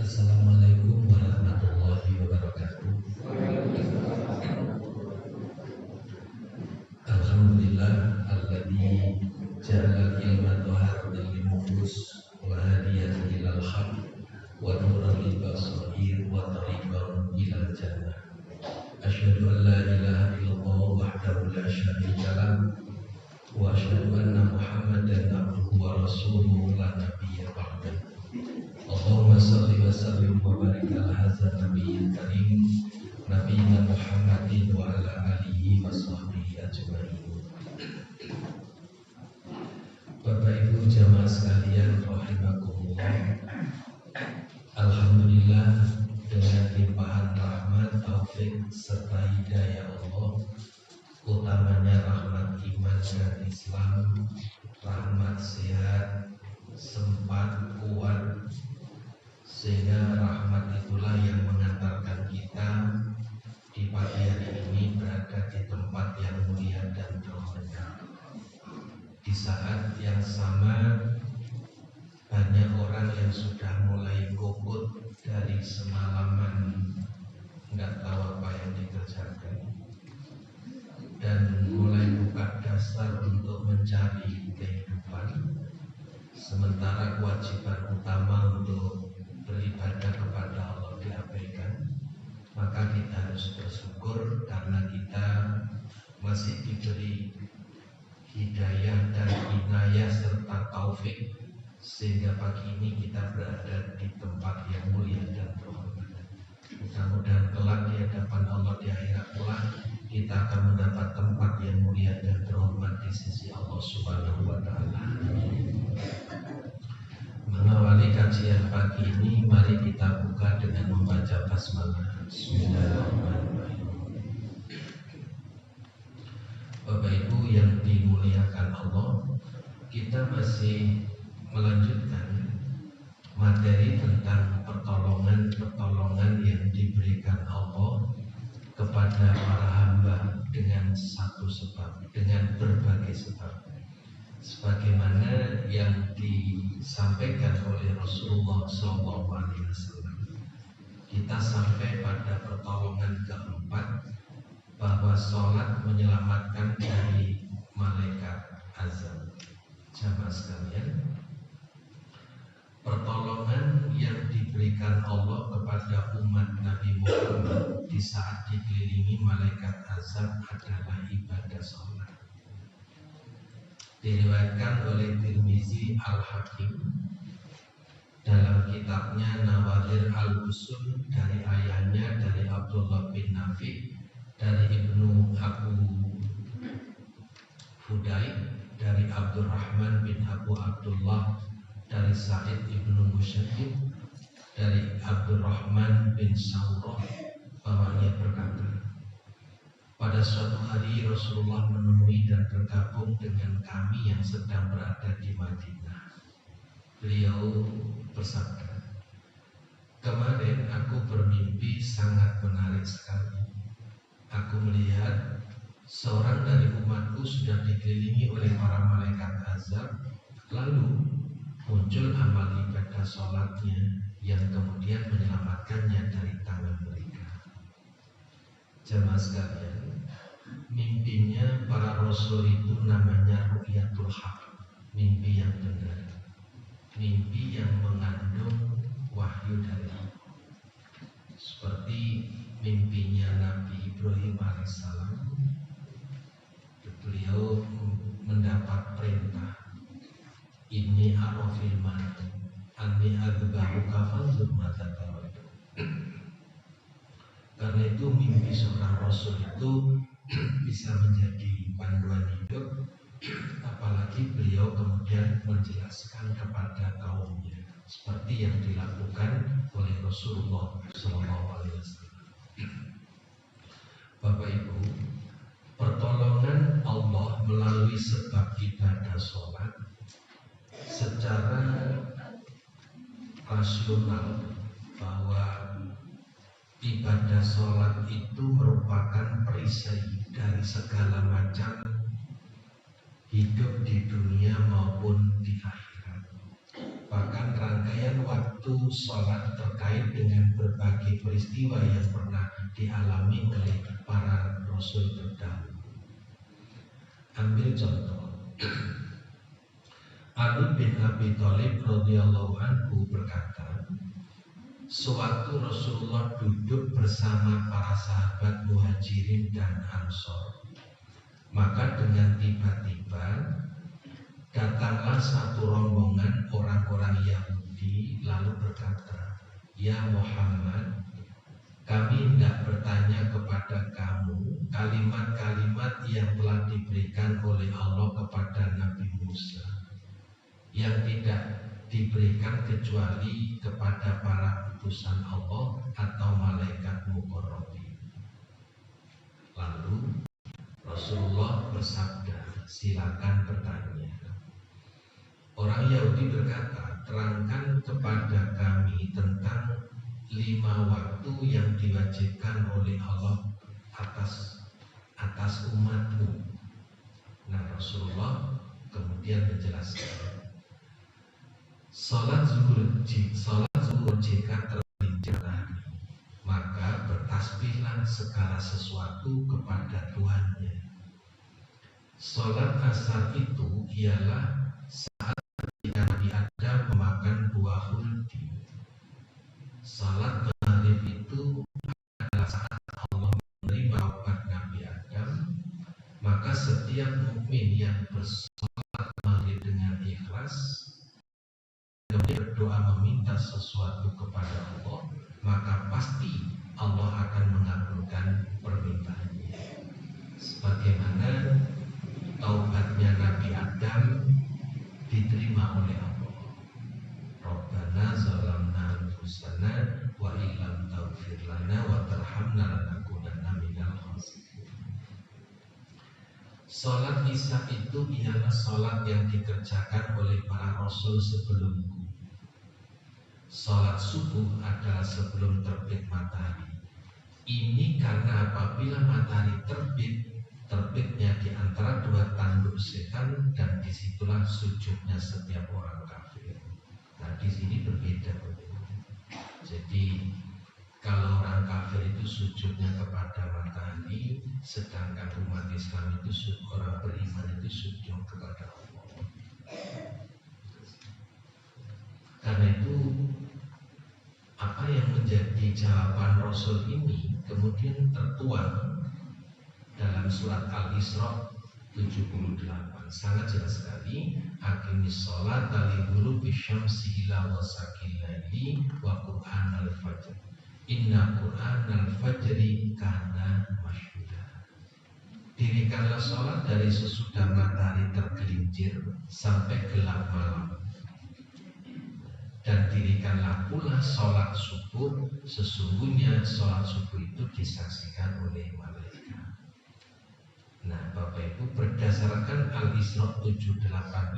Assalamualaikum warahmatullahi wabarakatuh. Alhamdulillah alladzi ja'ala ilma taharatal nufus wa hadiyatan ilal haq wa nuran lil basair wa tariqan ilal jannah. Asyhadu an la ilaha illallah wahdahu la syarika lah wa asyhadu anna Muhammadan abduhu wa rasuluhu la nabiyya ba'dahu. Allahumma salli wa sallim wa barik ala hadzal nabiyil karim nabiyina Muhammadin wa ala alihi wa sahbihi ajmain. Bapak Ibu jamaah sekalian rahimakumullah. Alhamdulillah dengan limpahan rahmat, taufik serta hidayah Allah, utamanya rahmat iman dan Islam, rahmat sehat, sempat, kuat, sehingga rahmat itulah yang mengantarkan kita di pagi hari ini berada di tempat yang mulia dan terhormat. Di saat yang sama banyak orang yang sudah mulai gugut dari semalaman, nggak tahu apa yang dikerjakan, dan mulai buka dasar untuk mencari kehidupan, sementara kewajiban utama untuk beribadah kepada Allah diabaikan. Maka kita harus bersyukur karena kita masih diberi hidayah dan inayah serta taufik, sehingga pagi ini kita berada di tempat yang mulia dan terhormat. Mudah-mudahan kelak di hadapan Allah di akhirat kelak kita akan mendapat tempat yang mulia dan terhormat di sisi Allah Subhanahu wa taala. Mengawali kajian pagi ini, mari kita buka dengan membaca basmalah. Bismillahirrahmanirrahim. Bapak Ibu yang dimuliakan Allah, kita masih melanjutkan materi tentang pertolongan yang diberikan Allah kepada para hamba dengan satu sebab, dengan berbagai sebab, sebagaimana yang disampaikan oleh Rasulullah SAW. Kita sampai pada pertolongan keempat, bahwa sholat menyelamatkan dari malaikat azab. Jamaah sekalian, pertolongan yang diberikan Allah kepada umat Nabi Muhammad di saat dikelilingi malaikat azab adalah ibadah sholat. Diriwayatkan oleh Tirmizi Al-Hakim dalam kitabnya Nawadir Al-Usul dari ayahnya, dari Abdullah bin Nafi, dari Ibnu Abu Hudayb, dari Abdurrahman bin Abu Abdullah, dari Sa'id ibnu Musayyib, dari Abdurrahman bin Saurah, bahwa ia berkata, pada suatu hari Rasulullah menemui dan bergabung dengan kami yang sedang berada di Madinah. Beliau bersabda, kemarin aku bermimpi sangat menarik sekali. Aku melihat seorang dari umatku sudah dikelilingi oleh para malaikat azab, lalu muncul amal ibadah sholatnya yang kemudian menyelamatkannya dari tangan mereka. Jamaah sekalian, mimpinya para rasul itu namanya ru'yatul haq, mimpi yang benar, mimpi yang mengandung wahyu dari Allah. Seperti mimpinya Nabi Ibrahim alaihissalam, beliau mendapat perintah, ini arafil man anni adbahuka fanzur mata tara. Karena itu mimpi seorang rasul itu bisa menjadi panduan hidup, apalagi beliau kemudian menjelaskan kepada kaumnya seperti yang dilakukan oleh Rasulullah SAW. Bapak Ibu, pertolongan Allah melalui sebab ibadah sholat secara rasional, bahwa ibadah sholat itu merupakan perisai dari segala macam hidup di dunia maupun di akhirat. merupakan rangkaian waktu sholat terkait dengan berbagai peristiwa yang pernah dialami oleh para rasul terdahulu. Ambil contoh, Ali bin Abi Thalib radhiyallahu anhu berkata, sewaktu Rasulullah duduk bersama para sahabat Muhajirin dan Ansor, maka dengan tiba-tiba datanglah satu rombongan orang-orang Yahudi lalu berkata, "Ya Muhammad, kami hendak bertanya kepada kamu kalimat-kalimat yang telah diberikan oleh Allah kepada Nabi Musa, yang tidak diberikan kecuali kepada para utusan Allah atau malaikat muqarrabin." Lalu Rasulullah bersabda, "Silakan bertanya." Orang Yahudi berkata, "Terangkan kepada kami tentang 5 waktu yang diwajibkan oleh Allah atas umatmu." Nah, Rasulullah kemudian menjelaskan, Salat zuhur jika tergelincir matahari, maka bertasbihlah segala sesuatu kepada Tuhannya. Salat asar itu ialah saat ketika Nabi Adam memakan buah khuldi. Salat maghrib itu adalah saat Allah menerima taubat Nabi Adam. Maka setiap mukmin yang bersalat maghrib dengan ikhlas, berdoa meminta sesuatu kepada Allah, maka pasti Allah akan mengabulkan permintaannya. Sebagaimana taubatnya Nabi Adam diterima oleh Allah. Rabbana zalamna anfusana wa illam taghfir lana wa tarhamna lanakunanna minal khasirin. Salat Isya itu ialah salat yang dikerjakan oleh para rasul sebelumku. Salat subuh adalah sebelum terbit matahari. Ini karena apabila matahari terbitnya di antara 2 tanduk setan, dan disitulah sujudnya setiap orang kafir. Nah, di sini berbeda. Jadi kalau orang kafir itu sujudnya kepada matahari, sedangkan umat Islam itu, orang beriman itu sujud kepada Allah. Karena itu apa yang menjadi jawaban Rasul ini kemudian tertuang dalam surat Al-Isra 78. Sangat jelas sekali, aqimis sholata liduluki syamsi ila wasaqil laili wa qur'an al-fajr. Inna qur'an al-fajri kana masyhuda. Dirikanlah sholat dari sesudah matahari tergelincir sampai gelap malam. Dan dirikanlah pula sholat subuh, sesungguhnya sholat subuh itu disaksikan oleh malaikat. Nah, Bapak Ibu, berdasarkan Al-Isra 78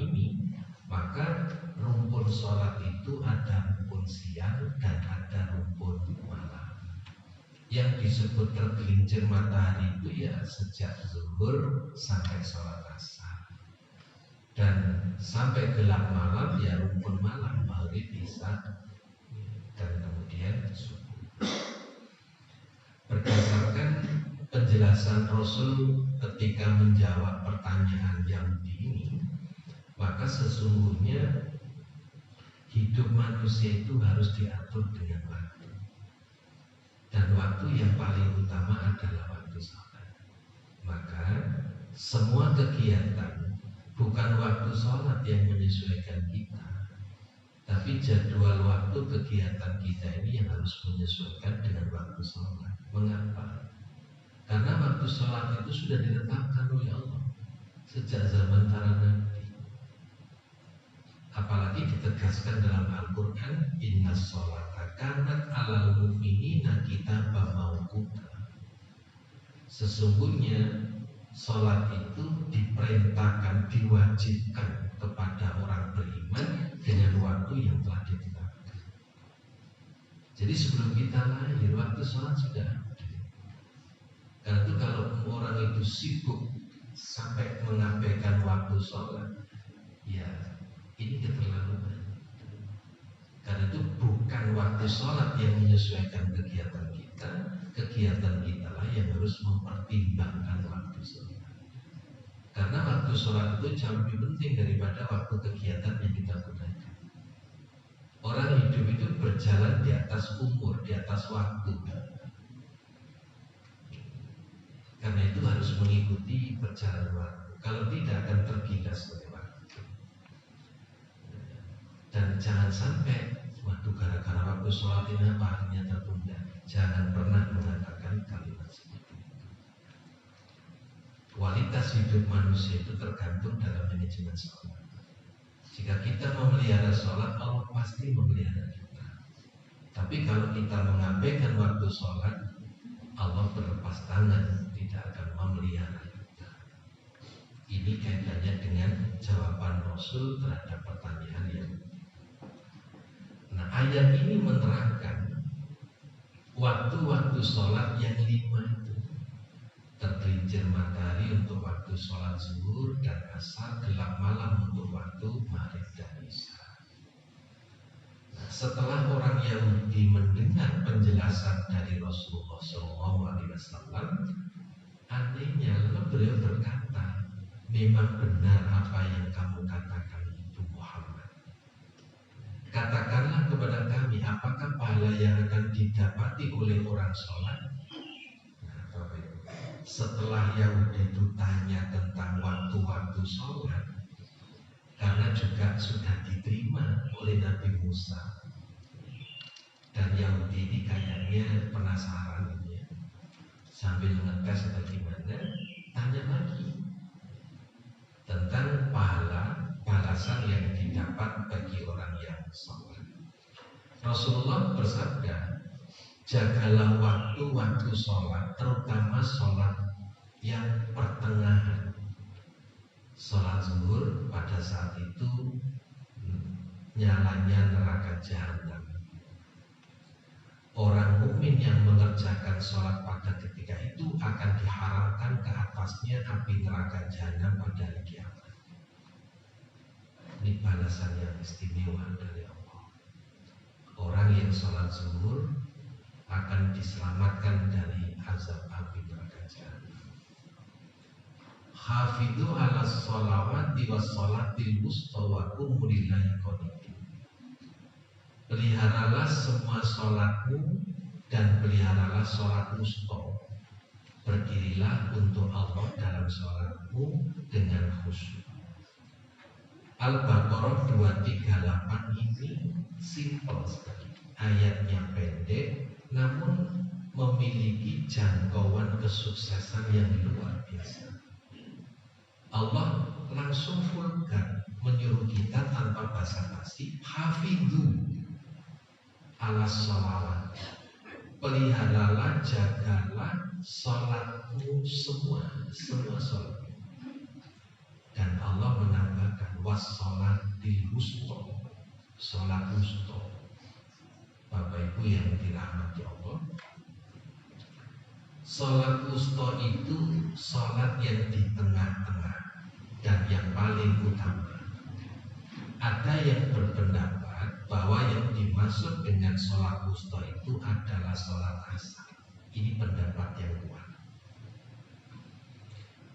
ini, maka rumpun sholat itu ada rumpun siang dan ada rumpun malam. Yang disebut tergelincir matahari itu ya sejak zuhur sampai sholat asar. Dan sampai gelap malam ya rumpun malam, maghrib, isya, dan kemudian subuh. Berdasarkan penjelasan Rasul ketika menjawab pertanyaan Yahudi ini, maka sesungguhnya hidup manusia itu harus diatur dengan waktu. Dan waktu yang paling utama adalah waktu sholat. Maka semua kegiatan, bukan waktu sholat yang menyesuaikan kita, tapi jadwal waktu kegiatan kita ini yang harus menyesuaikan dengan waktu sholat. Mengapa? Karena waktu sholat itu sudah ditetapkan oleh Allah sejak zaman para nabi. Apalagi ditegaskan dalam Al-Quran, inna sholata kanat alal mu'minina kitaban mawquta. Sesungguhnya sholat itu diperintahkan, diwajibkan kepada orang beriman dengan waktu yang telah ditetapkan. Jadi sebelum kita lahir, waktu sholat sudah ada. Karena itu kalau orang itu sibuk sampai mengabaikan waktu sholat, ya ini keterlaluan. Karena itu bukan waktu sholat yang menyesuaikan kegiatan kita lah yang harus mempertimbangkan waktu sholat. Karena waktu sholat itu jauh lebih penting daripada waktu kegiatan yang kita gunakan. Orang hidup itu berjalan di atas umur, di atas waktu. Karena itu harus mengikuti perjalanan waktu. Kalau tidak akan tergilas oleh waktu. Dan jangan sampai waktu gara-gara waktu sholat ini apa akhirnya tertunda. Jangan pernah mengatakan kalimat seperti itu. Kualitas hidup manusia itu tergantung dalam manajemen sholat. Jika kita memelihara sholat, Allah pasti memelihara kita. Tapi kalau kita mengabaikan waktu sholat, Allah berlepas tangan, tidak akan memelihara kita. Ini kaitannya dengan jawaban Rasul terhadap pertanyaan yang. Nah, ayat ini menerangkan waktu-waktu sholat yang 5 itu. Tergelincir matahari untuk waktu sholat zuhur dan asar, gelap malam untuk waktu maghrib dan isya. Nah, setelah orang Yahudi mendengar penjelasan dari Rasulullah SAW, anehnya lalu beliau berkata, memang benar apa yang kamu katakan itu Muhammad. Katakanlah kepada kami, apakah pahala yang akan didapati oleh orang sholat? Setelah Yahudi itu tanya tentang waktu-waktu sholat, karena juga sudah diterima oleh Nabi Musa, dan Yahudi ini kayaknya penasaran ya, sambil ngetes atau gimana, tanya lagi tentang pahala balasan yang didapat bagi orang yang sholat. Rasulullah bersabda, jagalah waktu-waktu sholat, terutama sholat yang pertengahan. Sholat zuhur pada saat itu nyalanya neraka jahanam. Orang mukmin yang mengerjakan sholat pada ketika itu akan diharamkan ke atasnya api neraka jahanam pada hari kiamat. Ini balasan yang istimewa dari Allah. Orang yang sholat zuhur akan diselamatkan dari azab api neraka jahanam. Hafidhu ala sholawati was sholatil wusta wa qumu lillahi qanitin. Peliharalah semua sholatmu dan peliharalah sholat wusta. Berdirilah untuk Allah dalam sholatmu dengan khusyuk. Al-Baqarah 238 ini simpel sekali. Ayatnya pendek, namun memiliki jangkauan kesuksesan yang luar biasa. Allah langsung vulgar menyuruh kita tanpa basa-basi, hafidhu ala sholawat, peliharalah, jagalah sholatmu semua sholat. Dan Allah menambahkan wassolatil wusta, sholat wusta. Bapak Ibu yang dirahmati Allah, sholat wusta itu sholat yang di tengah-tengah dan yang paling utama. Ada yang berpendapat bahwa yang dimaksud dengan sholat wusta itu adalah sholat asar. Ini pendapat yang kuat.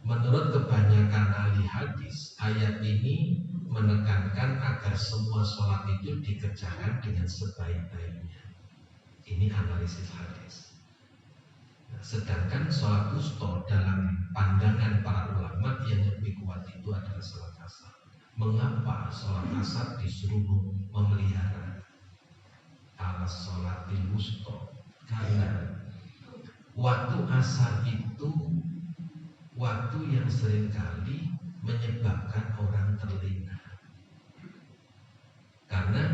Menurut kebanyakan ahli hadis, ayat ini menekankan agar semua sholat itu dikerjakan dengan sebaik-baiknya. Ini analisis hadis. Sedangkan sholat wusta dalam pandangan para ulama yang lebih kuat itu adalah sholat asar. Mengapa sholat asar disuruh memelihara ala sholatil wusta? Karena waktu asar itu waktu yang seringkali menyebabkan orang terlena. Karena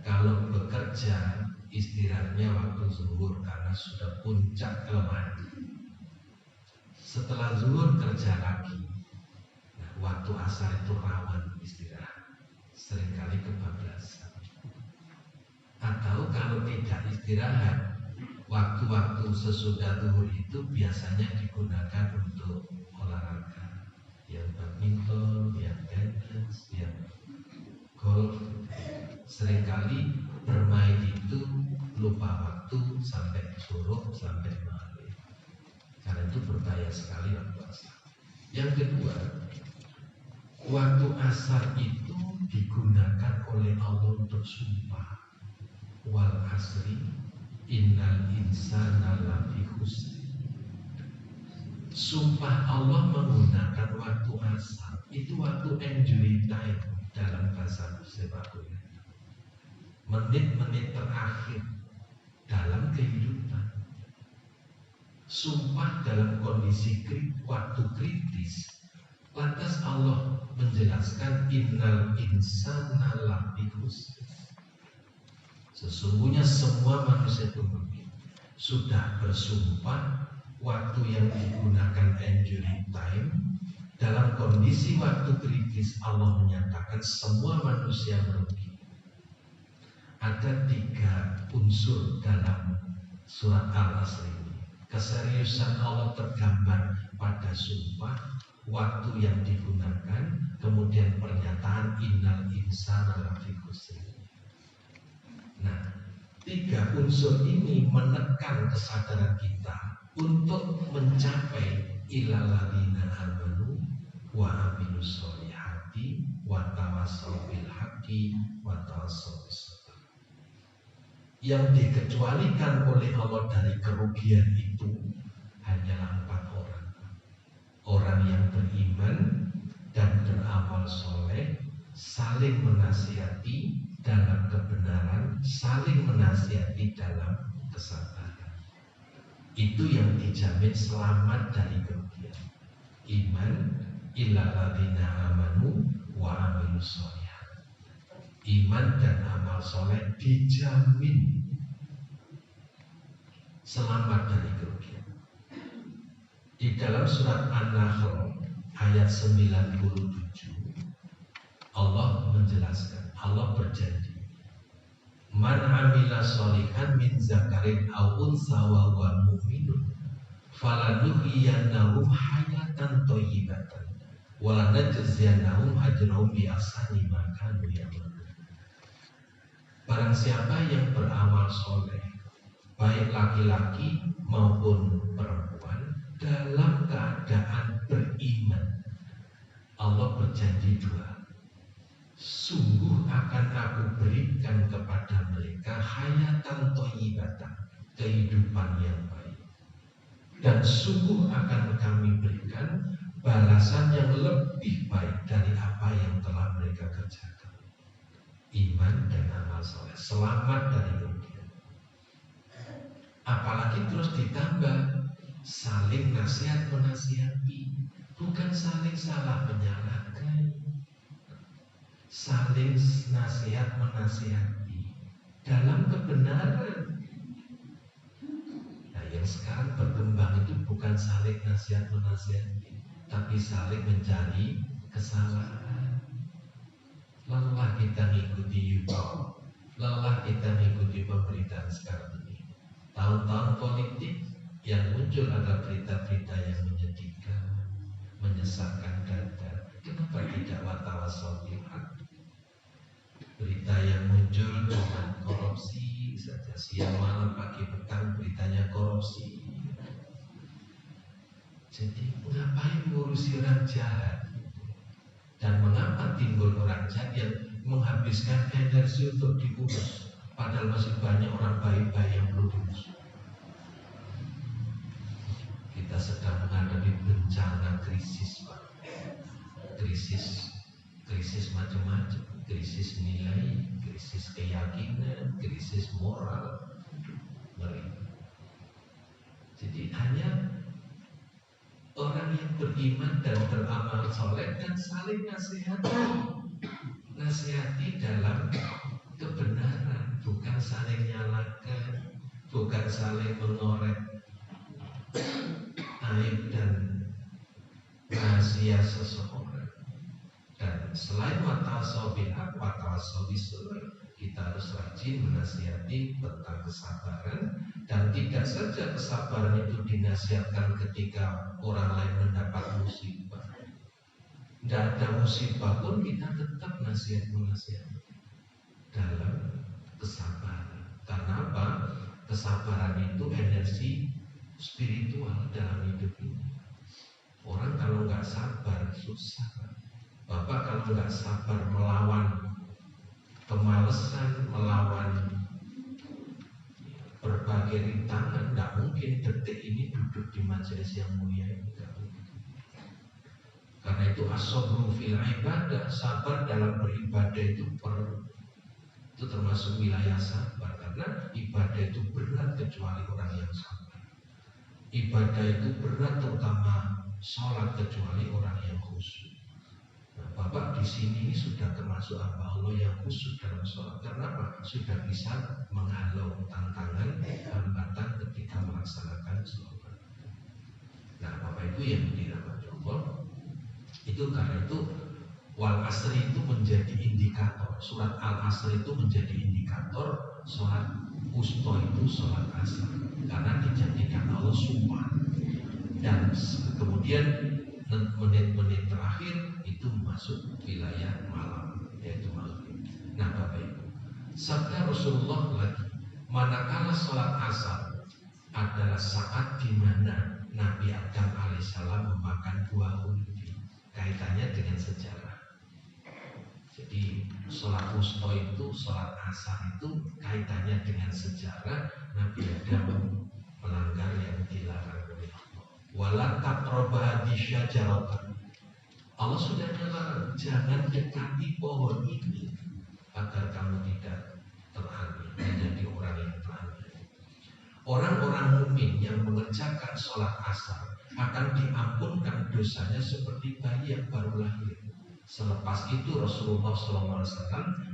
kalau bekerja istirahatnya waktu zuhur karena sudah puncak kelemahan. Setelah zuhur kerja lagi. Nah, waktu asar itu rawan istirahat. Seringkali kebablasan. Atau kalau tidak istirahat, waktu-waktu sesudah zuhur itu biasanya digunakan untuk olahraga. Yang badminton, yang tenis, yang golf. Seringkali bermain itu lupa waktu sampai suruh sampai maghrib. Karena itu berbahaya sekali waktu asar. Yang kedua, waktu asar itu digunakan oleh Allah untuk sumpah. Wal asri innal insana lafi khusr. Sumpah Allah menggunakan waktu asar itu waktu injury time dalam bahasa sepak bola. Menit-menit terakhir dalam kehidupan. Sumpah dalam kondisi waktu kritis. Lantas Allah menjelaskan innal insana lafi khusr. Sesungguhnya semua manusia itu sudah bersumpah waktu yang digunakan injury time dalam kondisi waktu kritis. Allah menyatakan semua manusia merugi. Ada 3 unsur dalam surat Al-Asr ini. Keseriusan Allah tergambar pada sumpah, waktu yang digunakan, kemudian pernyataan innal insana lafi khusr. Nah, 3 unsur ini menekan kesadaran kita untuk mencapai ilal ladzina amanu wa amilus sholihati wa tawassaw bil haqqi wa tawassaw bis sabr. Yang dikecualikan oleh Allah dari kerugian itu hanyalah 4 orang. Orang yang beriman dan beramal soleh, saling menasihati dalam kebenaran, saling menasihati dalam kesabaran. Itu yang dijamin selamat dari kerugian. Iman illal ladzina amanu wa amilus sholihati. Iman dan amal soleh dijamin selamat dari kerugian. Di dalam surat An-Nahl ayat 97 Allah menjelaskan, Allah berjanji, man amila sholihan min zakarin aw unsa wa huwa mu'minun falanuhyiyannahu hayatan thayyibatan wa lanajziyannahum ajrahum bi ahsani ma kanu ya'malun. Barang siapa yang beramal soleh, baik laki-laki maupun perempuan, dalam keadaan beriman, Allah berjanji 2. Sungguh akan aku berikan kepada mereka hayatan thayyibatan, kehidupan yang baik. Dan sungguh akan kami berikan balasan yang lebih baik dari apa yang telah mereka kerjakan. Iman dan amal soleh, selamat dari kerugian. Apalagi terus ditambah saling nasihat menasihati, bukan saling salah menyalahkan. Saling nasihat menasihati dalam kebenaran. Nah, yang sekarang berkembang itu bukan saling nasihat menasihati, tapi saling mencari kesalahan. Lelah kita mengikuti YouTube, lelah kita mengikuti pemberitaan sekarang ini. Tahun-tahun politik yang muncul adalah berita-berita yang menyedihkan, menyesakkan dada. Kenapa tidak watawassaw bil haqq? Berita yang muncul tentang korupsi saja, siang malam pagi petang beritanya korupsi. Jadi ngapain ngurusi orang jahat? Dan mengapa timbul orang jahat yang menghabiskan energi untuk diurus, padahal masih banyak orang baik-baik yang perlu diurus. Kita sedang menghadapi bencana krisis, Pak. Krisis macam-macam, krisis nilai, krisis keyakinan, krisis moral, ngeri. Jadi hanya orang yang beriman dan beramal soleh dan saling nasihati dalam kebenaran, bukan saling nyalakan, bukan saling mengorek aib dan rahasia seseorang. Dan selain watawassaw bil haqq, watawassaw bis sabr, kita harus rajin menasihati tentang kesabaran. Dan tidak saja kesabaran itu dinasihatkan ketika orang lain mendapat musibah, Tidak ada musibah pun kita tetap nasihat dalam kesabaran. Karena apa? Kesabaran itu energi spiritual dalam hidup ini. Orang kalau nggak sabar susah. Bapak kalau nggak sabar melawan kemalasan, melawan berbagai rintangan, nggak mungkin detik ini duduk di majelis yang mulia ini. Karena itu as-sabru fil ibadah, sabar dalam beribadah itu termasuk wilayah sabar. Karena ibadah itu berat kecuali orang yang sabar. Ibadah itu berat terutama sholat kecuali orang yang khusyuk. Nah, Bapak di sini sudah termasuk hamba Allah yang khusyuk dalam sholat. Karena apa? Sudah bisa menghalau tantangan, hambatan ketika melaksanakan sholat. Nah, Bapak itu yang dirahmati Allah. Itu karena itu wal asri itu menjadi indikator, surat al asri itu menjadi indikator sholat wusta itu sholat asar, karena dijadikan Allah sumpah. Dan kemudian menit-menit terakhir itu masuk wilayah malam, yaitu maghrib. Nah Bapak Ibu, sabda Rasulullah lagi, manakala sholat asar adalah saat di mana Nabi Adam alaihissalam memakan buah ulvi. Kaitannya dengan sejarah. Jadi sholat wusta itu, sholat asar itu kaitannya dengan sejarah Nabi Adam melanggar yang dilarang oleh Allah. Wala taqrabu syajaratan. Allah sudah melarang, jangan dekati pohon ini agar kamu tidak teraniaya, menjadi orang yang teraniaya. Orang-orang mukmin yang mengerjakan sholat asar akan diampunkan dosanya seperti bayi yang baru lahir. Selepas itu Rasulullah SAW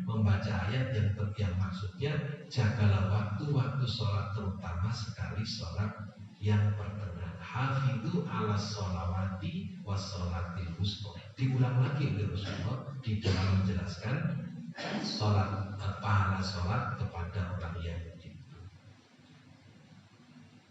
membaca ayat yang maksudnya jagalah waktu-waktu sholat, terutama sekali sholat yang pertengahan. Hafidhu ala sholawati was sholatil wusta. Diulang lagi oleh Rasulullah di dalam menjelaskan sholat, pahala sholat kepada orang yang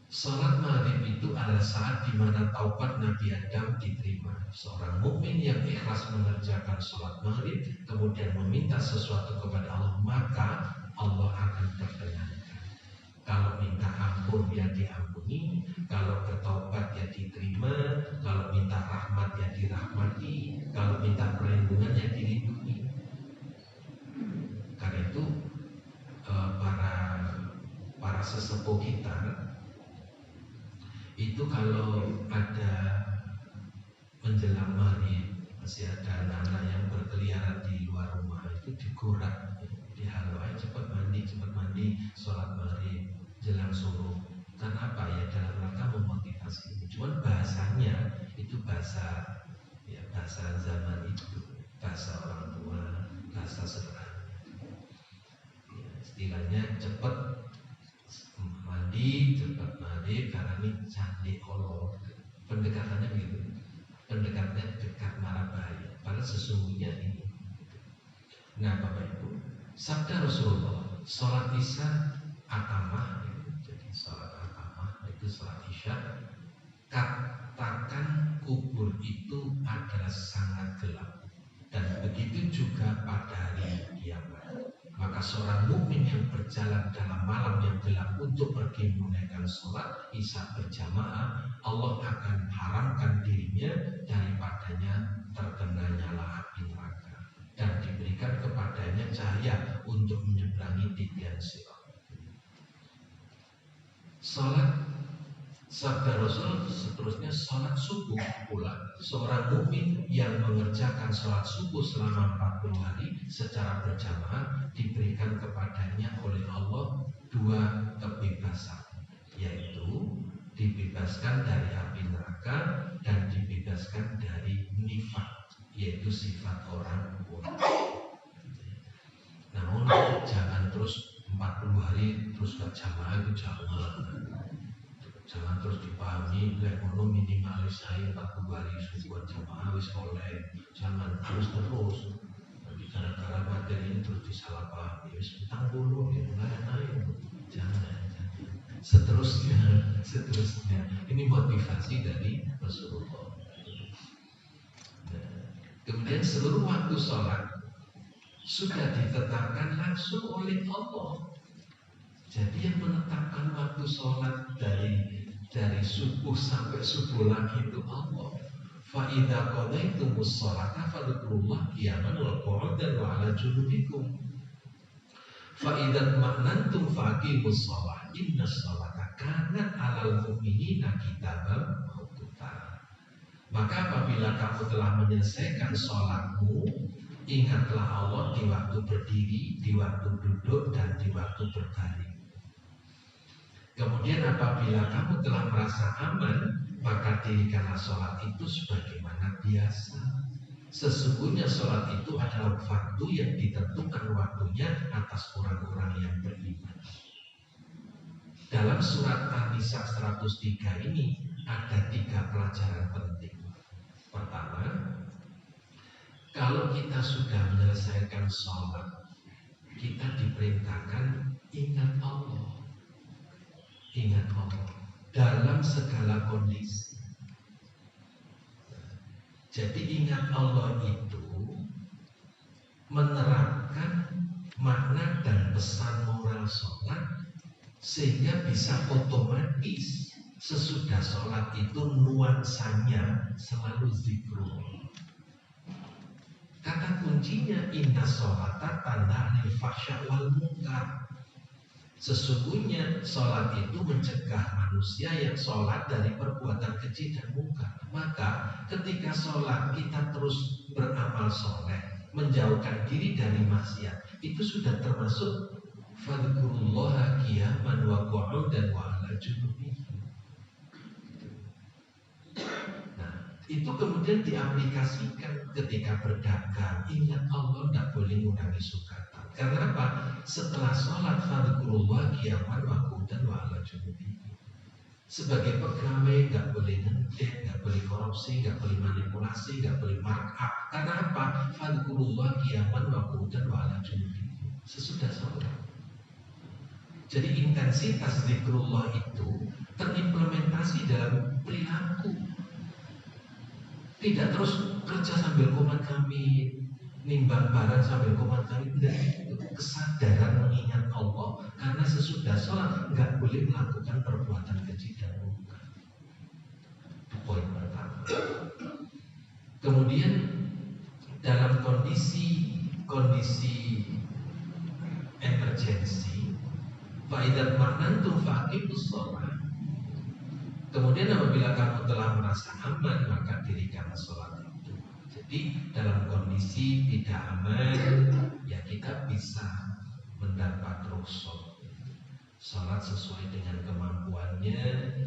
Salat maghrib itu adalah saat di mana taubat Nabi Adam diterima. Seorang mukmin yang ikhlas mengerjakan salat maghrib kemudian meminta sesuatu kepada Allah, maka Allah akan perkenankan. Kalau minta ampun ya diampuni, kalau bertaubat ya diterima, kalau minta rahmat ya dirahmati, kalau minta perlindungan ya dilindungi. Karena itu para sesepuh kita itu kalau ada menjelang maghrib masih ada anak-anak yang berkeliaran di luar rumah itu digorak, dihalau, cepat mandi, sholat maghrib jelang subuh. Karena apa ya? Dalam rangka memotivasi. Cuman bahasanya itu bahasa zaman itu, bahasa orang tua, bahasa sederhana. Ya, istilahnya cepat mandi, cepat maghrib karena ini candi Allah. Pendekatannya begitu. Pendekatannya dekat marah bahaya. Padahal sesungguhnya ini. Nah Bapak Ibu, sabda Rasulullah, sholat isya atamah, jadi sholat atamah itu sholat isya. Katakan kubur itu adalah sangat gelap, dan begitu juga pada hari kiamat. Maka seorang mukmin yang berjalan dalam malam yang gelap untuk pergi menunaikan sholat isya berjamaah, Allah akan haramkan dirinya daripadanya terkena nyala api neraka dan diberikan kepadanya cahaya untuk menyeberangi titian sirat. Sholat, sabda Rasul seterusnya, sholat subuh pula. Seorang mukmin yang mengerjakan sholat subuh selama 40 hari secara berjamaah diberikan kepadanya oleh Allah 2 kebebasan, yaitu dibebaskan dari api neraka dan dibebaskan dari nifak, yaitu sifat orang munafik. Namun jangan terus 40 hari terus gak jamaah, itu jangan terus dipahami lek ono minimalis saya 40 hari subuh jamaah wis oleh. Jangan terus nanti gara-gara materi ini terus disalahpahami wis utang dulu ya mulai. Jangan. Seterusnya ini motivasi dari Rasulullah. Nah, Kemudian seluruh waktu sholat sudah ditetapkan langsung oleh Allah. Jadi yang menetapkan waktu sholat dari subuh sampai subuh lagi itu Allah. Fa'idha qadaitumus sholata fadhkurullah qiyaman wa qu'udan wa 'ala junubikum. Fa'idha ma'nantum faqimus sholat inna sholata kanat 'alal mu'minina kitaban mawquta. Maka apabila kamu telah menyelesaikan sholatmu, ingatlah Allah di waktu berdiri, di waktu duduk, dan di waktu berbaring. Kemudian apabila kamu telah merasa aman, maka dirikanlah sholat itu sebagaimana biasa. Sesungguhnya sholat itu adalah waktu yang ditentukan waktunya atas orang-orang yang beriman. Dalam surat An-Nisa 103 ini ada 3 pelajaran penting. Pertama, kalau kita sudah menyelesaikan sholat, kita diperintahkan ingat Allah. Ingat Allah dalam segala kondisi. Jadi ingat Allah itu menerapkan makna dan pesan moral sholat, sehingga bisa otomatis sesudah sholat itu nuansanya selalu zikrullah. Kata kuncinya inna sholata tanha 'anil fahsya wal munkar. Sesungguhnya sholat itu mencegah manusia yang sholat dari perbuatan keji dan munkar. Maka ketika sholat kita terus beramal soleh, menjauhkan diri dari maksiat, itu sudah termasuk fadhkurullaha qiyaman wa qu'udan wa 'ala junubikum. Nah, itu kemudian diaplikasikan ketika berdagang. Ingat Allah, tidak boleh mengurangi sukata. Karena apa? Setelah sholat fadhkurullah qiyaman wa qu'udan wa 'ala junubikum. Sebagai pegawai nggak boleh ngedet, nggak boleh korupsi, nggak boleh manipulasi, nggak boleh markup. Karena apa? Fadhkurullah qiyaman wa qu'udan wa 'ala junubikum. Sesudah sholat. Jadi intensitas zikrullah itu terimplementasi dalam perilaku. Tidak terus kerja sambil komat kami, nimbang barang sambil komat kami. Tidak. Kesadaran mengingat Allah karena sesudah sholat nggak boleh melakukan perbuatan keji dan munkar. Itu poin pertama. Kemudian dalam kondisi emergensi, fa'idat ma'nantum faqimus sholat. Kemudian apabila kamu telah merasa aman, maka dirikanlah sholat itu. Jadi dalam kondisi tidak aman, ya kita bisa mendapat rukhsah sholat sesuai dengan kemampuannya,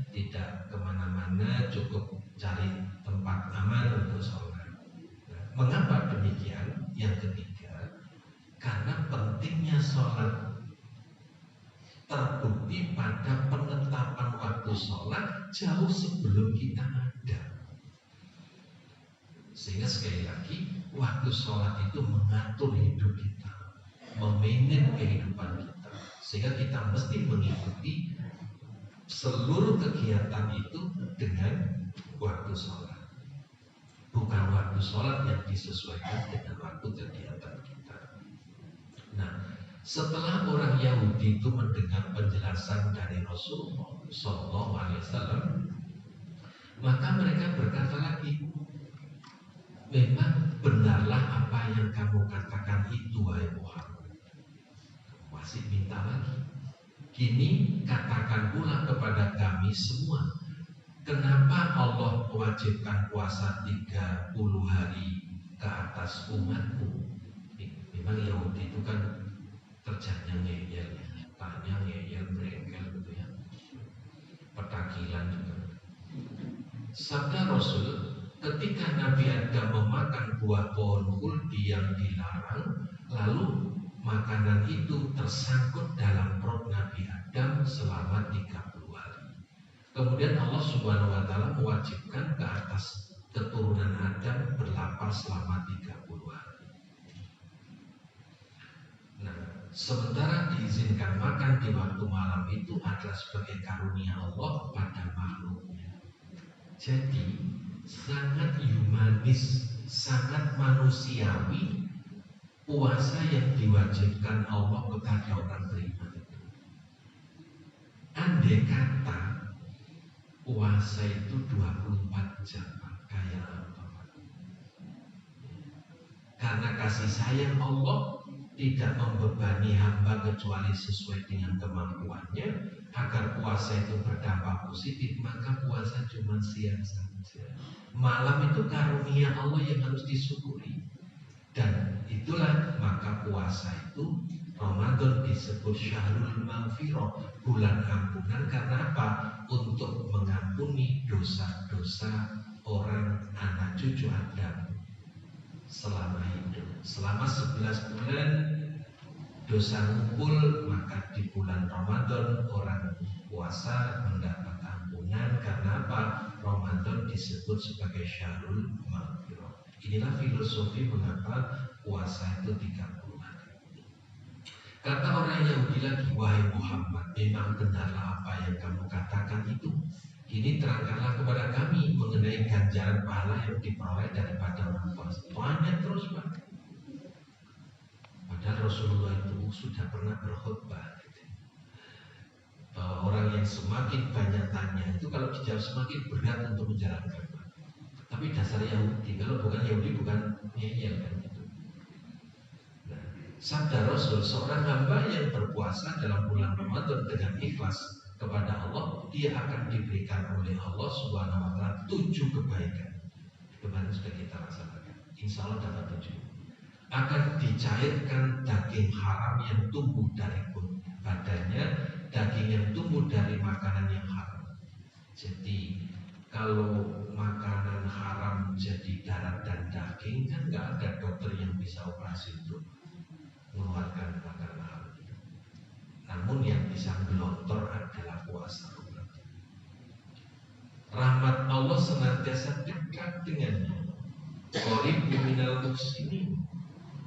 tidak kemana-mana, cukup cari tempat aman untuk sholat. Nah, mengapa demikian? Yang ketiga, karena pentingnya sholat terbukti pada penetapan waktu sholat jauh sebelum kita ada. Sehingga sekali lagi, waktu sholat itu mengatur hidup kita, memanage kehidupan kita. Sehingga kita mesti mengikuti seluruh kegiatan itu dengan waktu sholat. Bukan waktu sholat yang disesuaikan dengan waktu kegiatan kita. Nah, setelah orang Yahudi itu mendengar penjelasan dari Rasulullah SAW, maka mereka berkata lagi, memang benarlah apa yang kamu katakan itu, wahai Muhammad. Masih minta lagi. Kini katakan pula kepada kami semua, kenapa Allah mewajibkan puasa 30 hari ke atas umatmu? Memang Yahudi itu kan kerjanya ngeyel, tanya ngeyel, merengkel gitu ya, petakilan juga. Sabda Rasul, ketika Nabi Adam memakan buah pohon khuldi yang dilarang, lalu makanan itu tersangkut dalam perut Nabi Adam selama 30 hari. Kemudian Allah Subhanahu wa Ta'ala mewajibkan ke atas keturunan Adam berlapar selama 30 hari. Nah, sementara diizinkan makan di waktu malam itu adalah sebagai karunia Allah pada makhluknya. Jadi sangat humanis, sangat manusiawi puasa yang diwajibkan Allah kepada orang beriman. Andai kata puasa itu 24 jam, kayak apa? Karena kasih sayang Allah tidak membebani hamba kecuali sesuai dengan kemampuannya. Agar puasa itu berdampak positif, maka puasa cuma siang saja. Malam itu karunia Allah yang harus disyukuri. Dan itulah maka puasa itu, Ramadan disebut syahrul maghfirah, bulan ampunan. Karena apa? Untuk mengampuni dosa-dosa orang anak cucu Adam selama hidup. Selama 11 bulan dosa ngumpul, maka di bulan Ramadan orang puasa mendapat ampunan. Karena apa? Ramadan disebut sebagai syahrul maghfirah. Inilah filosofi mengapa puasa itu 30 hari. Kata orang Yahudi lagi, wahai Muhammad, memang benarlah apa yang kamu katakan itu. Ini terangkanlah kepada kami mengenai ganjaran pahala yang diperoleh daripada orang puasa. Tanya terus, Pak. Padahal Rasulullah itu sudah pernah berkhutbah bahwa orang yang semakin banyak tanya itu kalau dijawab semakin berat untuk menjalankan. Tapi dasar Yahudi, kalau bukan Yahudi bukan ngeyel kan itu. Nah, sabda Rasul, seorang hamba yang berpuasa dalam bulan Ramadan dengan ikhlas kepada Allah, dia akan diberikan oleh Allah Subhanahu wa taala 7 kebaikan. Kemarin sudah kita laksanakan. Insya Allah dapat 7. Akan dicairkan daging haram yang tumbuh dari badannya, daging yang tumbuh dari makanan yang haram. Jadi kalau makanan haram jadi darah dan daging, kan nggak ada dokter yang bisa operasi untuk mengeluarkan makanan haram itu. Namun yang bisa gelontor adalah puasa. Rahmat Allah senantiasa dekat dengannya. Qarib minal muhsinin.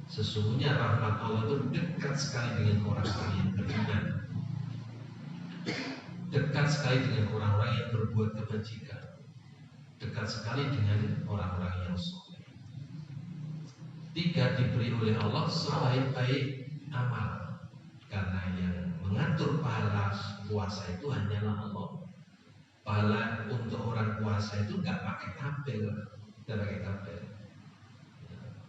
Sesungguhnya rahmat Allah itu dekat sekali dengan orang-orang yang beriman, dekat sekali dengan orang-orang yang berbuat kebajikan, dekat sekali dengan orang-orang yang soleh. 3, diberi oleh Allah sebaik-baik amal. Karena yang mengatur pahala puasa itu hanyalah Allah. Pahala untuk orang puasa itu nggak pakai tabel, nggak pakai tabel.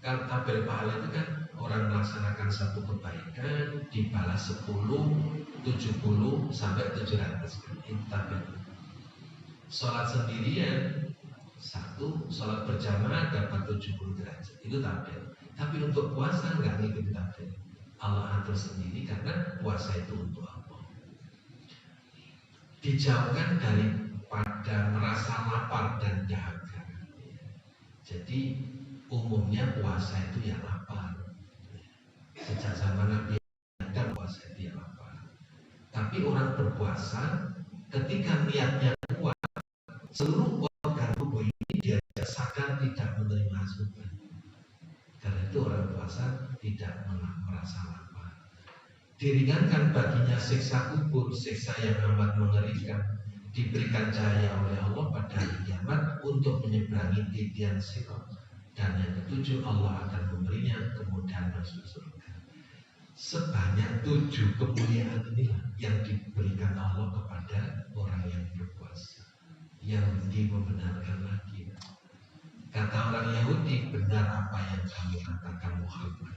Kan tabel pahala itu kan orang melaksanakan satu kebaikan dibalas 10, 70 sampai 700. Itu tabel. Sholat sendirian 1, sholat berjamaah dapat 70 derajat. Itu tabel. Tapi untuk puasa nggak ngikutin tabel. Allah atur sendiri karena puasa itu untuk Allah. Dijauhkan daripada merasa lapar dan dahaga. Jadi umumnya puasa itu ya lapar. Sejak zaman Nabi ada puasa itu ya lapar. Tapi orang berpuasa ketika niatnya kuat, seluruh organ tubuh ini dia sadar tidak menerima asupan. Karena itu orang puasa tidak merasa lapar. Diringankan baginya siksa kubur, siksa yang amat mengerikan. Diberikan cahaya oleh Allah pada hari kiamat untuk menyeberangi titian sirat. Dan yang ketujuh, Allah akan memberinya kemudahan masuk surga. Sebanyak 7 kemuliaan inilah yang diberikan Allah kepada orang yang berpuasa. Yahudi membenarkan lagi. Kata orang Yahudi, benar apa yang kamu katakan Muhammad.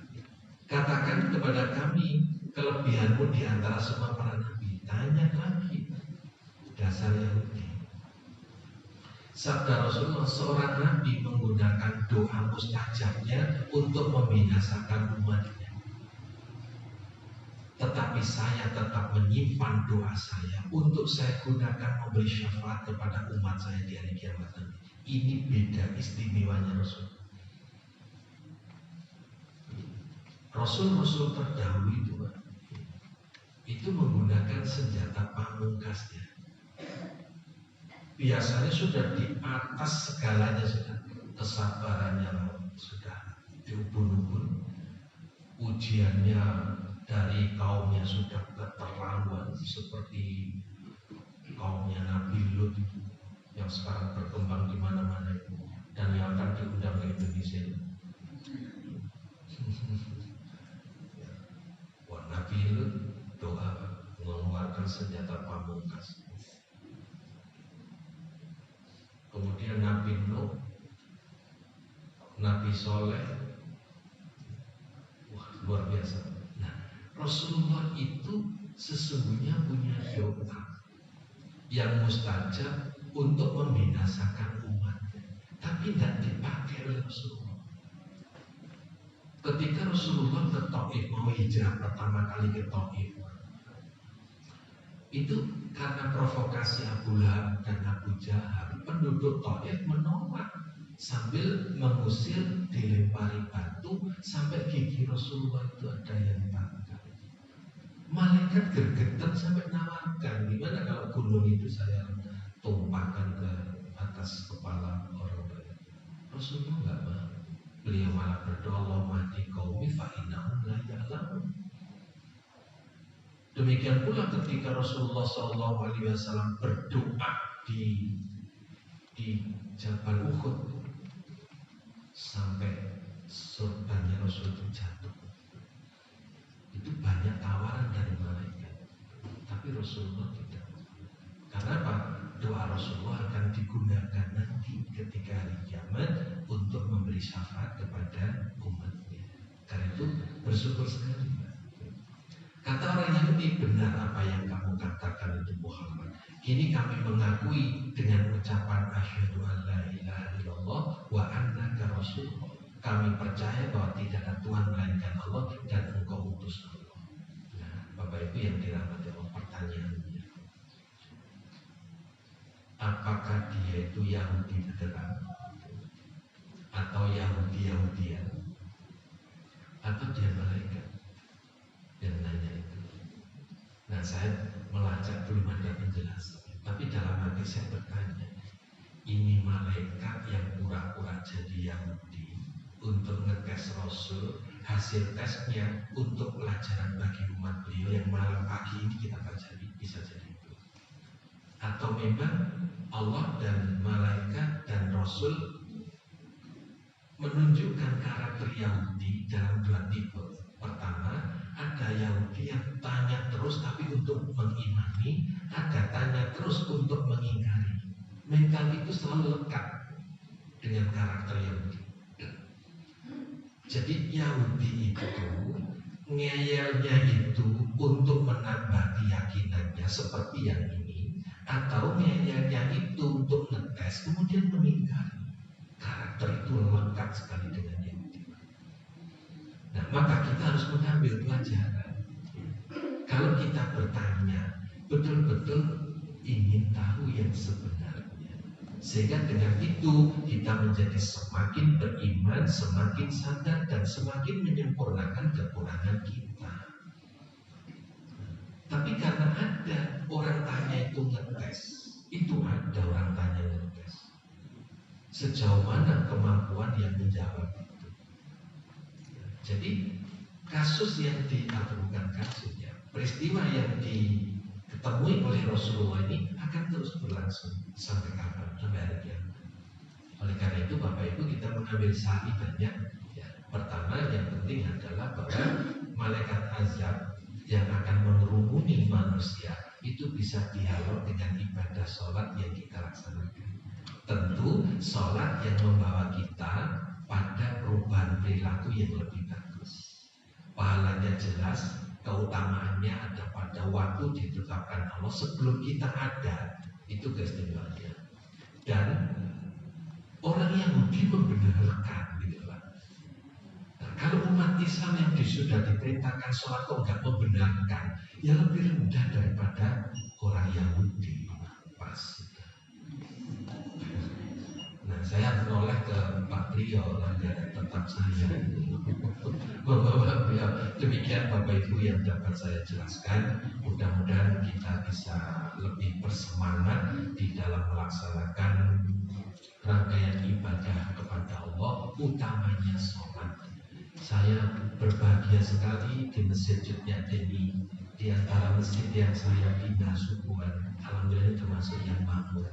Katakan kepada kami kelebihanmu di antara semua para nabi. Tanya lagi. Dasar Yahudi. Sabda Rasulullah, seorang nabi menggunakan doa mustajabnya untuk membinasakan umatnya. Tetapi saya tetap menyimpan doa saya untuk saya gunakan memberi syafaat kepada umat saya di hari kiamat nanti. Ini beda istimewanya Rasul. Rasul-rasul terdahulu itu menggunakan senjata pamungkasnya. Biasanya sudah di atas segalanya, sudah kesabarannya sudah diubun-ubun, ujiannya dari kaumnya sudah keterlaluan seperti kaumnya Nabi Lut yang sekarang berkembang di mana-mana itu. dan yang akan diundang ke Indonesia. Wah, Nabi Lut doa mengeluarkan senjata pamungkas. Kemudian Nabi Nuh, Nabi Soleh, wah luar biasa. Nah, Rasulullah itu sesungguhnya punya doa yang mustajab untuk membinasakan umatnya, tapi tidak dipakai oleh Rasulullah. Ketika Rasulullah ke Taif, mau hijrah pertama kali ke Taif, itu karena provokasi Abu Lahab dan Abu Jahal, penduduk Taif menolak sambil mengusir, dilempari batu sampai gigi Rasulullah itu ada yang patah. Malaikat gergetan sampai nawarkan, gimana kalau gunung itu saya tumpahkan ke atas kepala orang banyak. Rasulullah nggak mau. Beliau malah berdoa, Allahumma hdi qaumi fa innahum la ya'lamun. Demikian pula ketika Rasulullah SAW berdoa di Jabal Uhud sampai sorbannya Rasul itu jatuh. Itu banyak tawaran dari malaikat, tapi Rasulullah tidak. Karena apa? Doa Rasulullah akan digunakan nanti ketika hari kiamat untuk memberi syafaat kepada umatnya. Karena itu bersyukur sekali. Kata orang Yahudi, benar apa yang kamu katakan itu Muhammad. Kini kami mengakui dengan ucapan asyhadu an la ilaha illallah wa annaka rasulullah. Kami percaya bahwa tidak ada Tuhan melainkan Allah dan engkau utus Allah. Nah, Bapak Ibu yang dirahmati Allah, pertanyaannya, apakah dia itu Yahudi beneran atau Yahudi-Yahudian atau dia malaikat yang nanya itu? Nah, saya melacak belum ada penjelasan, tapi dalam hati saya bertanya, ini malaikat yang pura-pura jadi Yahudi untuk ngetes Rasul, hasil tesnya untuk pelajaran bagi umat beliau yang malam pagi ini kita pelajari, bisa jadi itu. Atau memang Allah dan malaikat dan Rasul menunjukkan karakter Yahudi dalam dua tipe. Pertama, ada Yahudi yang tanya terus tapi untuk mengimani, ada tanya terus untuk mengingkari. Mental itu selalu lekat dengan karakter Yahudi. Jadi Yahudi itu ngeyelnya itu untuk menambah keyakinannya seperti yang ini, atau ngeyelnya itu untuk ngetes kemudian mengingkari. Karakter itu lekat sekali dengan Yahudi. Nah, maka kita harus mengambil pelajaran. Kalau kita bertanya, betul-betul ingin tahu yang sebenarnya, sehingga dengan itu kita menjadi semakin beriman, semakin sadar, dan semakin menyempurnakan kekurangan kita. Tapi karena ada orang tanya itu ngetes, itu ada orang tanya ngetes, sejauh mana kemampuan yang menjawab itu. Jadi kasus yang bukan kasusnya, peristiwa yang ditemui oleh Rasulullah ini akan terus berlangsung sampai kapan? Sampai hari kiamat. Oleh karena itu Bapak Ibu, kita mengambil sari banyak ya. Pertama yang penting adalah bahwa malaikat azab yang akan mengerumuni manusia itu bisa dialog dengan ibadah sholat yang kita laksanakan. Tentu sholat yang membawa kita pada perubahan perilaku yang lebih bagus. Pahalanya jelas, keutamaannya ada pada waktu ditetapkan Allah sebelum kita ada, itu keistimewaannya. Dan orang Yahudi membenarkan gitu lah. Nah, kalau umat Islam yang sudah diperintahkan sholat kok nggak membenarkan, ya lebih rendah daripada orang Yahudi. Pas. Nah, saya menoleh ke Pak Priyo, dan tetap saya membawa beliau. Demikian Bapak Ibu yang dapat saya jelaskan. Mudah-mudahan kita bisa lebih bersemangat di dalam melaksanakan rangkaian ibadah kepada Allah, utamanya sholat. Saya berbahagia sekali di Masjid Jutyadeni, di antara masjid yang saya bina subuhan, alhamdulillah termasuk yang makmur.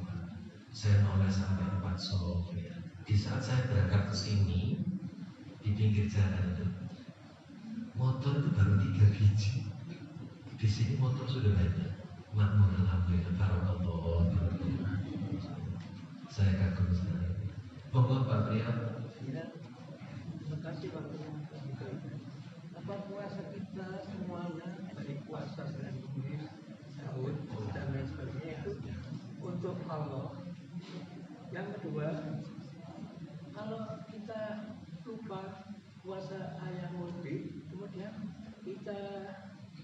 Saya noleh sampai 4 solo ya. Di saat saya berangkat ke sini di pinggir jalan itu, motor itu baru 3 biji. Di sini motor sudah banyak. Makmur alhamdulillah, barakallah. Saya kagum sekali. Monggo Pak Priya. Ya, terima kasih Pak. Apa puasa kita semuanya dari puasa Senin Kamis, sahur dan lain sebagainya itu untuk Allah. Yang kedua, kalau kita lupa puasa ayam bid, kemudian kita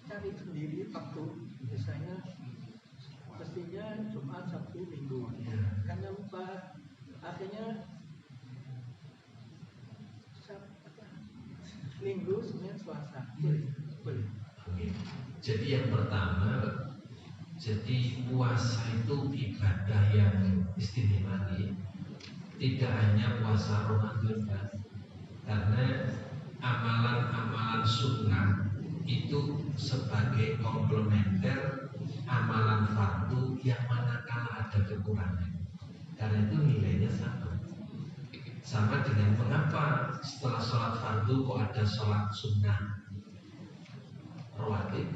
cari sendiri waktu, misalnya mestinya Jumat, Sabtu, Minggu, karena lupa akhirnya Minggu, Senin, Selasa. Boleh. Jadi yang pertama, jadi puasa itu ibadah yang istimewa nih. Tidak hanya puasa Ramadan, karena amalan-amalan sunnah itu sebagai komplementer amalan fardu yang manakala ada kekurangan. Karena itu nilainya sama dengan mengapa setelah sholat fardu kok ada sholat sunnah rawatib.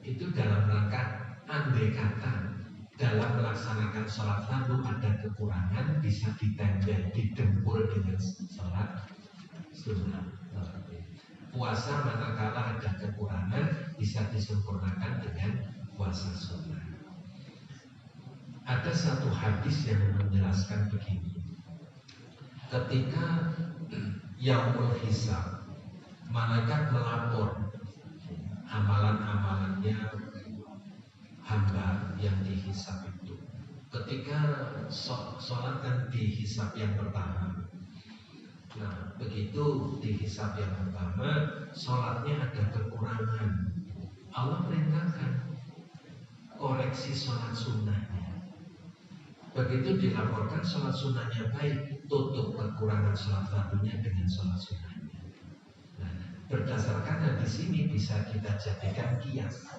Itu dalam rangka andai kata dalam melaksanakan sholat fardu ada kekurangan, bisa ditempel, didempul dengan sholat sunnah rawatib. Puasa manakala ada kekurangan bisa disempurnakan dengan puasa sunnah. Ada satu hadis yang menjelaskan begini. Ketika yaumul hisab, malaikat melapor amalan-amalannya hamba yang dihisab itu. Ketika sholat kan dihisab yang pertama. Nah, begitu dihisab yang pertama, sholatnya ada kekurangan. Allah perintahkan koreksi sholat sunnahnya. Begitu dilaporkan sholat sunnahnya baik, tutup kekurangan sholat fardunya dengan sholat sunnahnya. Nah, berdasarkan hadis ini bisa kita jadikan kias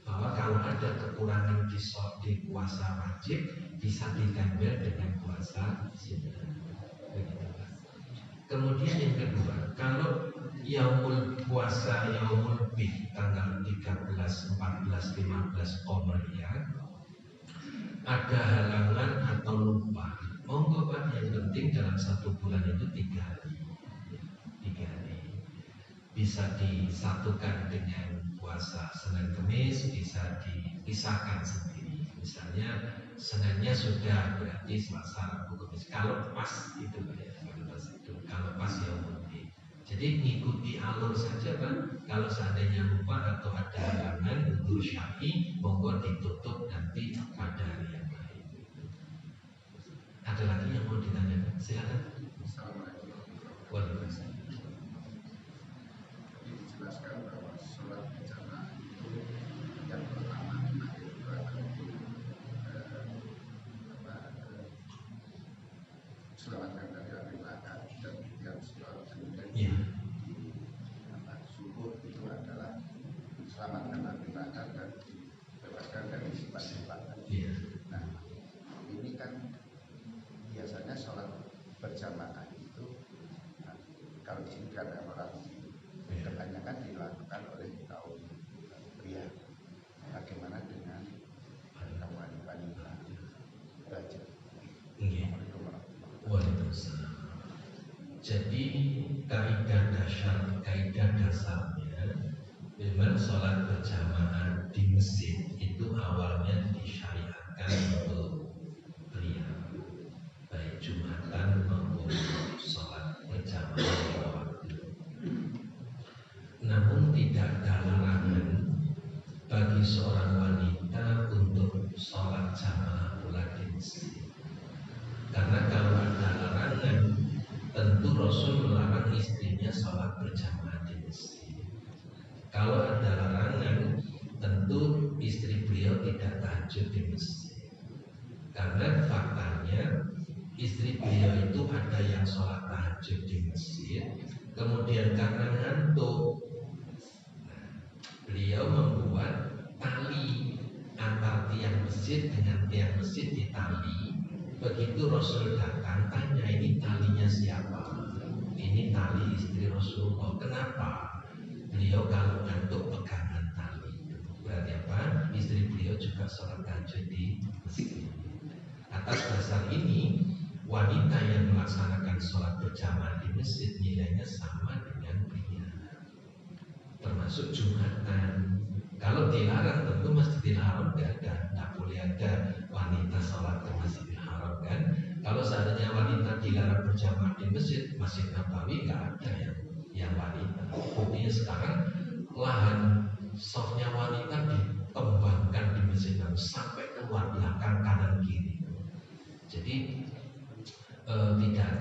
bahwa kalau ada kekurangan di puasa wajib bisa ditambah dengan puasa sunnah. Kemudian yang kedua, kalau yaumul puasa yaumul bid tanggal 13, 14, 15 Qamariyah ada halangan atau lupa, monggo Pak, yang penting dalam 1 bulan itu 3 hari. 3 hari bisa disatukan dengan puasa Senin Kamis, bisa dipisahkan sendiri. Misalnya Seninnya sudah berarti Selasa, Rabu, Kamis. Kalau pas itu ya, kalau pas ya mungkin. Jadi mengikuti alur saja Pak. Kalau seandainya lupa atau ada halangan untuk syar'i, monggo ditutup nanti pada hari yang lain. Ada lagi yang mau ditanyakan? Silakan. Assalamualaikum. Waalaikumsalam. Dijelaskan bahwa sholat berjamaah itu yang pertama mengakhirkan selamatkan dari api neraka, dan yang sholat kemudian subuh itu adalah selamatkan api neraka dan bebaskan dari sifat-sifat. Nah, ini kan biasanya sholat berjamaah itu, nah, kalau di sini karena orang kebanyakan dilakukan oleh kaum pria. Bagaimana dengan kaum wanita? Belajar. Waalaikumsalam. Jadi kaidah dasarnya memang sholat berjamaah di masjid itu awalnya disyariatkan untuk pria, baik Jumatan maupun sholat berjamaah pada waktu. Namun tidak ada larangan bagi seorang wanita untuk sholat jamaah pula di masjid. Karena kalau ada larangan, tentu Rasul melarang istrinya sholat berjamaah di masjid. Kalau ada larangan, tentu istri beliau tidak tahajud di masjid. Karena faktanya istri beliau itu ada yang sholat tahajud di masjid, kemudian karena ngantuk, beliau membuat tali antar tiang masjid dengan tiang masjid ditali, Begitu Rasul datang, tanya ini talinya siapa? Ini tali istri Rasulullah. Kenapa? Beliau kalau ngantuk pegangan tali. Berarti apa? Istri beliau juga sholat tahajud di masjid. Atas dasar ini, wanita yang melaksanakan sholat berjamaah di masjid nilainya sama dengan pria. Termasuk Jumatan. Kalau dilarang tentu Masjidil Haram nggak boleh ada wanita sholat ke Masjidil Haram kan. Kalau seandainya wanita dilarang berjamaah di Masjid Nabawi nggak ada yang wanita. Buktinya sekarang lahan softnya wanita dikembangkan di Masjid Nabawi sampai keluar belakang kanan kiri. Jadi tidak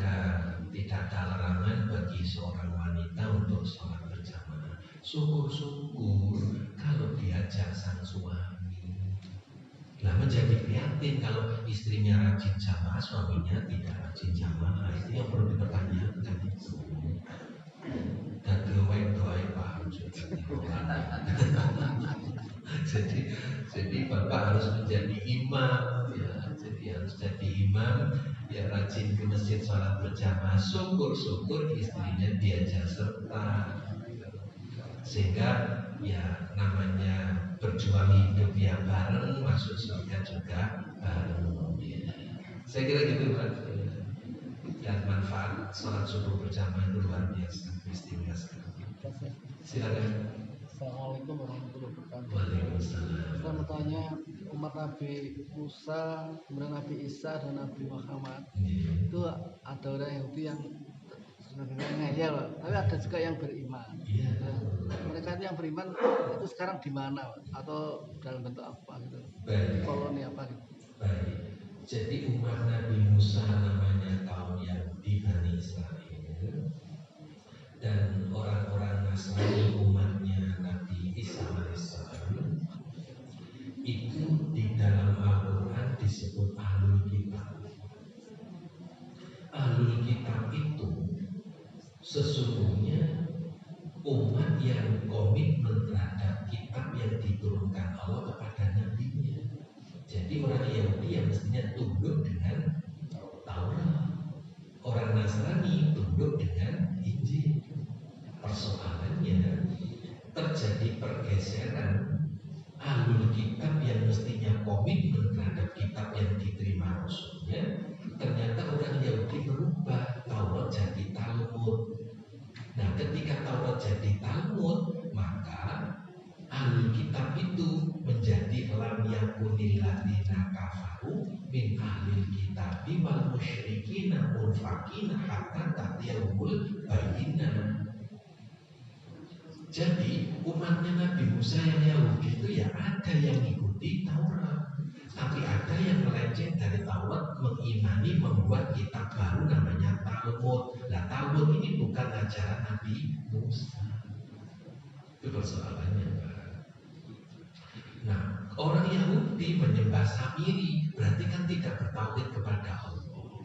ada larangan bagi seorang wanita untuk sholat berjamaah. Syukur-syukur kalau diajak sang suami. Nah, menjadi prihatin kalau istrinya rajin jamaah, suaminya tidak rajin jamaah. Itu yang perlu dipertanyakan itu. Dan doa Pak jadi bapak harus menjadi imam ya. Jadi harus jadi imam ya, rajin ke masjid sholat berjamaah. Syukur-syukur istrinya diajak serta, sehingga ya namanya berjuang hidup yang bareng, masuk surga juga bareng ya. Saya kira gitu Pak. Dan manfaat sholat subuh berjamaah itu luar biasa, istimewa sekali. Silakan. Assalamualaikum warahmatullahi wabarakatuh. Waalaikumsalam. Saya mau tanya, umat Nabi Musa, kemudian Nabi Isa dan Nabi Muhammad itu ada orang Yahudi yang sebenarnya ngeyel, tapi ada juga yang beriman. Nah, mereka itu yang beriman itu sekarang di mana, atau dalam bentuk apa gitu? Baik. Koloni apa gitu? Baik. Jadi umat Nabi Musa namanya kaum Yahudi Bani Israel, dan orang-orang Nasrani umatnya Nabi Isa alaihissalam itu di dalam Al-Quran disebut Ahlul Kitab. Ahlul Kitab itu sesungguhnya umat yang komitmen terhadap kitab yang diturunkan Allah kepada nabinya. Jadi orang Yahudi yang mestinya tunduk dengan Taurat, orang Nasrani tunduk dengan Injil. Persoalannya terjadi pergeseran. Ahlul kitab yang mestinya komitmen terhadap kitab yang diterima Rasulnya, ternyata orang Yahudi berubah. Taurat jadi Talmud. Nah, ketika Taurat jadi Talmud, maka ahlul kitab itu menjadi lam yakunil ladzina kafaru min ahlil kitabi wal musyrikina munfakina hatta ta'tiyahumul bayyinah. Jadi umatnya Nabi Musa yang Yahudi itu ya ada yang mengikuti Taurat, tapi ada yang melenceng dari Taurat, mengimani membuat kitab baru namanya Talmud. Nah, Talmud ini bukan ajaran Nabi Musa. Itu persoalannya Pak. Nah, orang Yahudi menyembah Samiri, berarti kan tidak bertauhid kepada Allah.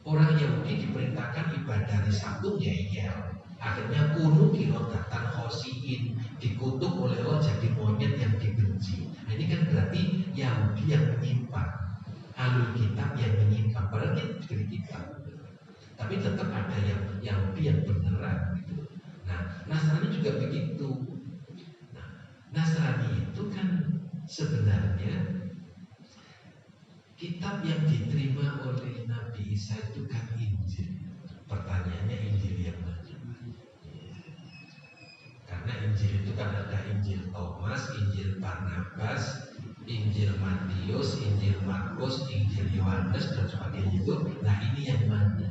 Orang Yahudi diperintahkan ibadah di Sabtu ngeyel. Akhirnya kuno kirodatan khosiin, dikutuk oleh Allah jadi monyet yang dibenci. Nah, ini kan berarti Yahudi yang menyimpang, ahlul kitab yang menyimpang. Padahal kita diberi kitab, tapi tetap ada yang Yahudi yang beneran gitu. Nah, Nasrani juga begitu. Nah, Nasrani itu kan sebenarnya kitab yang diterima oleh Nabi Isa itu kan Injil. Pertanyaannya Injil yang mana? Karena Injil itu kan ada Injil Thomas, Injil Barnabas, Injil Matius, Injil Markus, Injil Yohanes dan sebagainya itu. Nah, ini yang mana?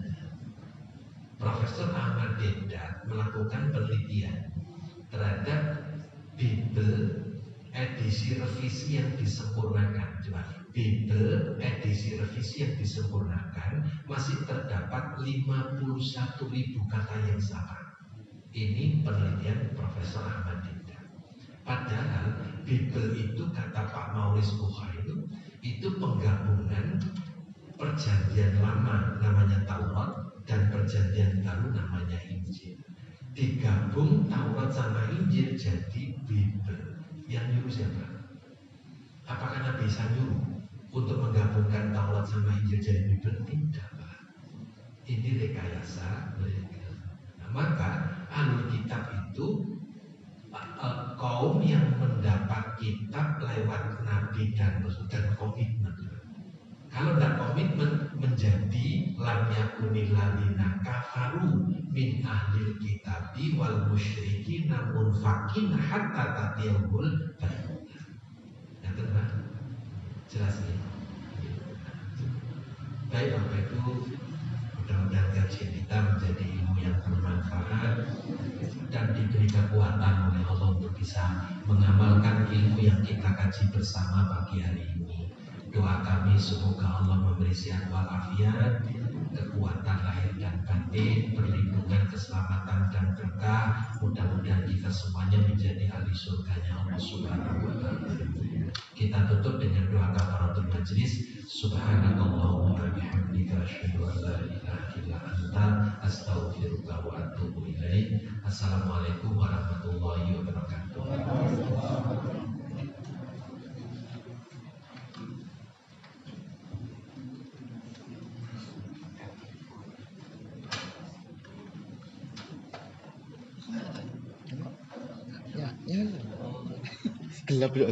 Profesor Ahmad Deedat melakukan penelitian terhadap Bible edisi revisi yang disempurnakan. Coba, Bible edisi revisi yang disempurnakan masih terdapat 51.000 kata yang salah. Ini penelitian Profesor Ahmad Deedat. Padahal Bible itu kata Pak Maurice Bukhari itu penggabungan perjanjian lama namanya Taurat dan perjanjian baru namanya Injil. Digabung Taurat sama Injil jadi Bible. Yang nyuruh siapa? Apakah Nabi Isa nyuruh untuk menggabungkan Taurat Muhammad sama Injil jadi lebih penting? Tidak, Pak. Ini rekayasa mereka. Nah, maka ahlul kitab itu kaum yang mendapat kitab lewat nabi dan komitmen. Kalau tidak komitmen menjadi lam yakunil ladina kafaru min ahlil kitabi wal musyriki namun fakin hatta tatiyahul bayyinah. Yang kedua, jelas ya. Baik, Bapak itu mudah-mudahan kajian kita menjadi ilmu yang bermanfaat dan diberi kekuatan oleh Allah untuk bisa mengamalkan ilmu yang kita kaji bersama pagi hari ini. Doa kami semoga Allah memberi sehat walafiat, kekuatan lahir dan batin, perlindungan, keselamatan dan berkah. Mudah-mudahan kita semuanya menjadi ahli surganya Allah Subhanahu wa taala. Kita tutup dengan doa kafaratul majlis. Subhanallah wa bihamdika asyhadu an la ilaha illa anta astaghfiruka wa atubu ilaik. Assalamualaikum warahmatullahi wabarakatuh. Gelap ya.